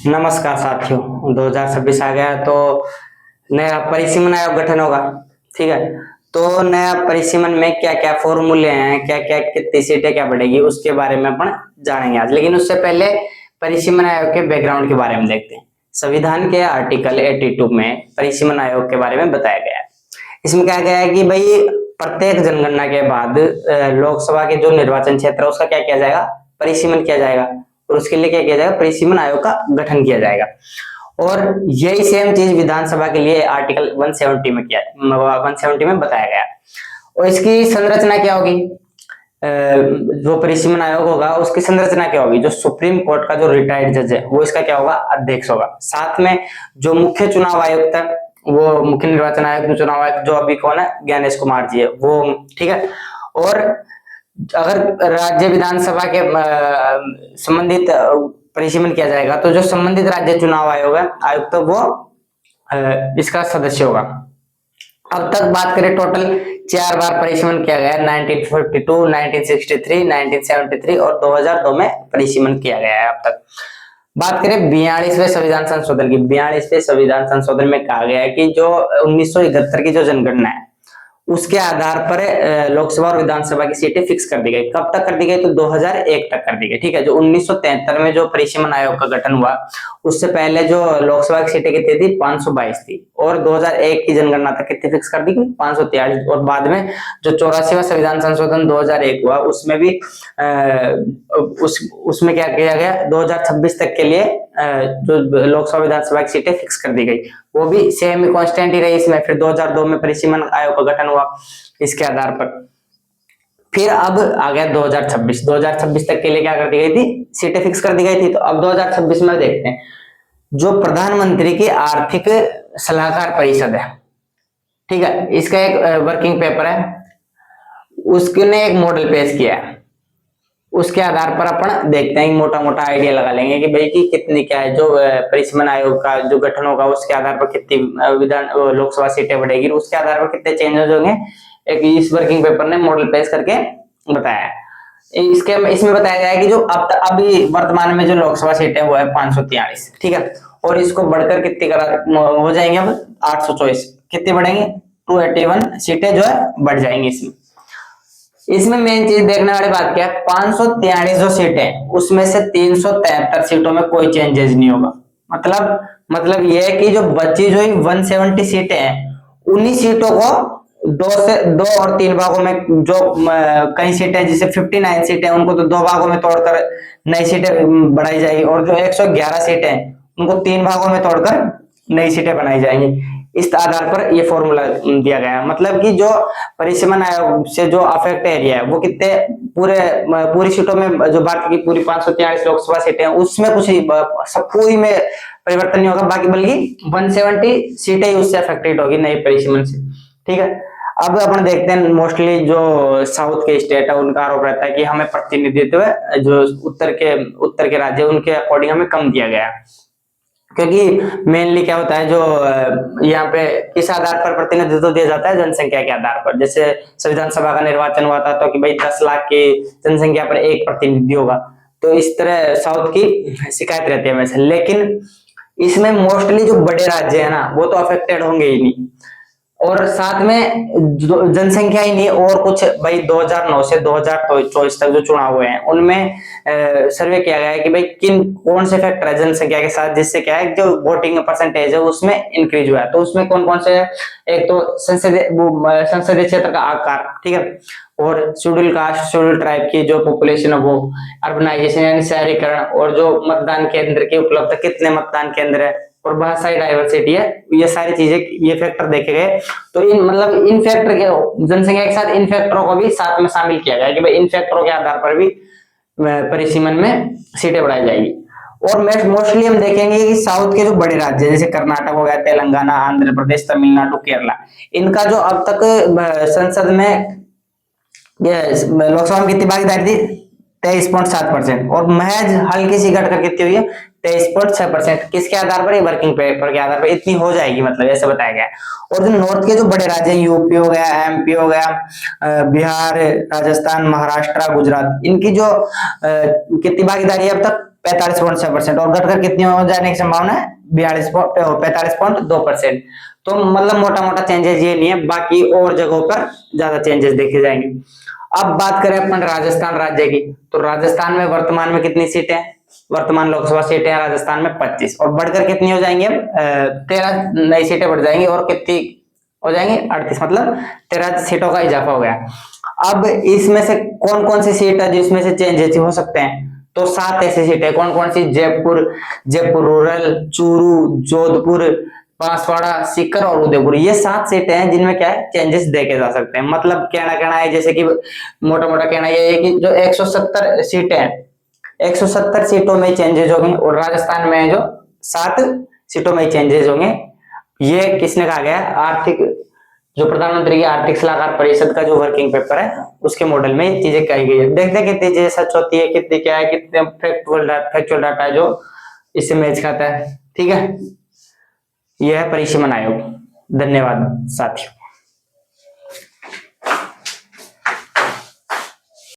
नमस्कार साथियों, 2026 आ गया तो नया परिसीमन आयोग गठन होगा। ठीक है, तो नया परिसीमन में क्या क्या फॉर्मूले हैं, क्या क्या कितनी सीटें क्या बढ़ेगी, उसके बारे में अपन जानेंगे आज। लेकिन उससे पहले परिसीमन आयोग के बैकग्राउंड के बारे में देखते हैं। संविधान के आर्टिकल 82 में परिसीमन आयोग के बारे में बताया गया है। इसमें क्या गया है कि भाई प्रत्येक जनगणना के बाद लोकसभा के जो निर्वाचन क्षेत्र है उसका क्या किया जाएगा, परिसीमन किया जाएगा, और उसके लिए क्या किया जाएगा, परिसीमन आयोग का गठन किया जाएगा। और यही सेम चीज विधानसभा के लिए आर्टिकल 170 में 170 में बताया गया। और इसकी संरचना क्या होगी, जो परिसीमन आयोग होगा उसकी संरचना क्या होगी, जो सुप्रीम कोर्ट का जो रिटायर्ड जज है वो इसका क्या होगा, अध्यक्ष होगा। साथ में जो मुख्य चुनाव आयुक्त है, वो मुख्य निर्वाचन आयुक्त चुनाव आयुक्त जो अभी कौन है, ज्ञानेश कुमार जी है वो। ठीक है, और अगर राज्य विधानसभा के संबंधित परिसीमन किया जाएगा तो जो संबंधित राज्य चुनाव आयोग है आयुक्त तो वो इसका सदस्य होगा। अब तक बात करें, टोटल 4 बार परिसीमन किया गया है, 1952, 1963, 1973 और 2002 में परिसीमन किया गया है अब तक। बात करें 42वें संविधान संशोधन की, 42वें संविधान संशोधन में कहा गया है कि जो 1971 की जो जनगणना है उसके आधार पर लोकसभा और विधानसभा की सीटें फिक्स कर दी गई। कब तक कर दी गई, तो 2001 तक कर दी गई। ठीक है, जो 1973 में जो परिसीमन आयोग का गठन हुआ उससे पहले जो लोकसभा की सीटें कितनी थी, 522 थी, और 2001 की जनगणना तक कितनी फिक्स कर दी गई, 543। और बाद में जो 84वां संविधान संशोधन 2001 हुआ उसमें भी उसमें क्या किया गया, 2026 तक के लिए जो लोकसभा विधानसभा की सीटें फिक्स कर दी गई, वो भी सेम ही कांस्टेंट ही रही इसमें। फिर 2002 में परिसीमन आयोग का गठन हुआ इसके आधार पर। फिर अब आ गया 2026 तक के लिए क्या कर दी गई थी, सीटें फिक्स कर दी गई थी। तो अब 2026 में देखते हैं, जो प्रधानमंत्री की आर्थिक सलाहकार परिषद है, ठीक है, इसका एक वर्किंग पेपर है, उसने एक मॉडल पेश किया है। उसके आधार पर अपन देखते हैं, मोटा मोटा आइडिया लगा लेंगे कि भाई की कितनी क्या है, जो परिसीमन आयोग का जो गठन होगा उसके आधार पर कितनी लोकसभा सीटें बढ़ेगी, उसके आधार पर कितने चेंजेस होंगे। एक इस वर्किंग पेपर ने मॉडल पेश करके बताया है। इसमें बताया गया है कि जो अभी वर्तमान में जो लोकसभा सीटें वो है 543। ठीक है, और इसको बढ़कर कितनी हो जाएंगे, अब 824 कितनी बढ़ेंगे, 281 सीटें जो है बढ़ जाएंगी इसमें मेन चीज देखने वाली बात क्या है, 543 जो सीटें उसमें से 373 सीटों में कोई चेंजेस नहीं होगा। मतलब ये है कि जो बची जो 170 सीटें हैं उन्हीं सीटों को 2 और 3 भागों में, जो कई सीटें जैसे 59 सीटें उनको तो 2 भागों में तोड़कर नई सीटें बढ़ाई जाएगी, और जो 111 सीटें उनको 3 भागों में तोड़कर नई सीटें बनाई जाएंगी। इस आधार पर ये फॉर्मूला दिया गया है। मतलब कि जो परिसीमन आयोग से जो अफेक्ट एरिया है वो कितने पूरी सीटों में, जो भारत की पूरी 543 लोकसभा सीटें हैं उसमें कुछ सब पूरी में परिवर्तन नहीं होगा, बाकी बल्कि 170 सीटें ही उससे अफेक्टेड होगी नई परिसीमन से। ठीक है, अब अपन देखते हैं, मोस्टली जो साउथ के स्टेट है उनका आरोप रहता है कि हमें प्रतिनिधित्व जो उत्तर के राज्य उनके अकॉर्डिंग हमें कम दिया गया, क्योंकि मेनली क्या होता है, जो यहाँ पे किस आधार पर प्रतिनिधित्व दिया जाता है, जनसंख्या के आधार पर। जैसे संविधान सभा का निर्वाचन हुआ था तो कि भाई 10 लाख की जनसंख्या पर एक प्रतिनिधि होगा, तो इस तरह साउथ की शिकायत रहती है वैसे। लेकिन इसमें मोस्टली जो बड़े राज्य है ना वो तो अफेक्टेड होंगे ही नहीं, और साथ में जनसंख्या ही नहीं और कुछ, भाई 2009 से 2024 तक जो चुनाव हुए हैं उनमें सर्वे किया गया है कि भाई कौन से फैक्टर है जनसंख्या के साथ, जिससे क्या है जो वोटिंग परसेंटेज है उसमें इंक्रीज हुआ है। तो उसमें कौन कौन से, एक तो संसदीय क्षेत्र का आकार, ठीक है, और शेड्यूल कास्ट शेड्यूल ट्राइब की जो पॉपुलेशन है वो, अर्बनाइजेशन यानी शहरीकरण, और जो मतदान केंद्र की उपलब्धता, कितने मतदान केंद्र है, और बहुत सारी डाइवर्सिटी है, ये सारी चीजें, ये फैक्टर देखे गए। तो इन फैक्टर के, जनसंख्या के साथ इन फैक्टरों को भी साथ में शामिल किया गया कि भाई इन फैक्टरों के आधार पर भी परिसीमन में सीटें बढ़ाई जाएगी। और मोस्टली हम देखेंगे कि साउथ के जो बड़े राज्य जैसे कर्नाटक हो गया, तेलंगाना, आंध्र प्रदेश, तमिलनाडु, केरला, इनका जो अब तक संसद में लोकसभा में कितनी भागीदारी थी, 23.7%, और महज हल्की सी घटकर कितनी हुई है 23.6%। किसके आधार पर? वर्किंग पेपर के आधार पर इतनी हो जाएगी, मतलब ऐसे बताया गया है। और जो नॉर्थ के जो बड़े राज्य, यूपी हो गया, एमपी हो गया, बिहार, राजस्थान, महाराष्ट्र, गुजरात, इनकी जो कितनी भागीदारी है अब तक? 45.6%, और घटकर कितनी हो जाने की संभावना है? 45.2%। तो मतलब मोटा मोटा चेंजेस ये नहीं है, बाकी और जगहों पर ज्यादा चेंजेस देखे जाएंगे। अब बात करें अपन राजस्थान राज्य की, तो राजस्थान में वर्तमान में कितनी सीटें हैं? वर्तमान लोकसभा सीटें हैं राजस्थान में 25, और बढ़कर कितनी हो जाएंगी? अब 13 नई सीटें बढ़ जाएंगी, और कितनी हो जाएंगी? 38, मतलब 13 सीटों का इजाफा हो गया। अब इसमें से कौन कौन सी सीट है जिसमें से चेंजेस हो सकते हैं? तो 7 ऐसी सीटें, कौन कौन सी? जयपुर रूरल, चूरू, जोधपुर, बांसवाड़ा, सीकर और उदयपुर, ये 7 सीटें हैं जिनमें क्या है? चेंजेस देखे जा सकते हैं। मतलब कहना है जैसे कि मोटा मोटा कहना ये है कि जो 170 सीटें हैं, 170 सीटों में चेंजेस होंगे, और राजस्थान में जो 7 सीटों में चेंजेस होंगे। ये किसने कहा गया? आर्थिक, जो प्रधानमंत्री की आर्थिक सलाहकार परिषद का जो वर्किंग पेपर है, उसके मॉडल में ये चीजें कही गई है। देखते हैं कितनी चीजें सच होती है, कितनी क्या है, कितने फैक्चुअल डाटा है जो इससे मैच खाता है। ठीक है, यह है परिसीमन आयोग। धन्यवाद साथियों।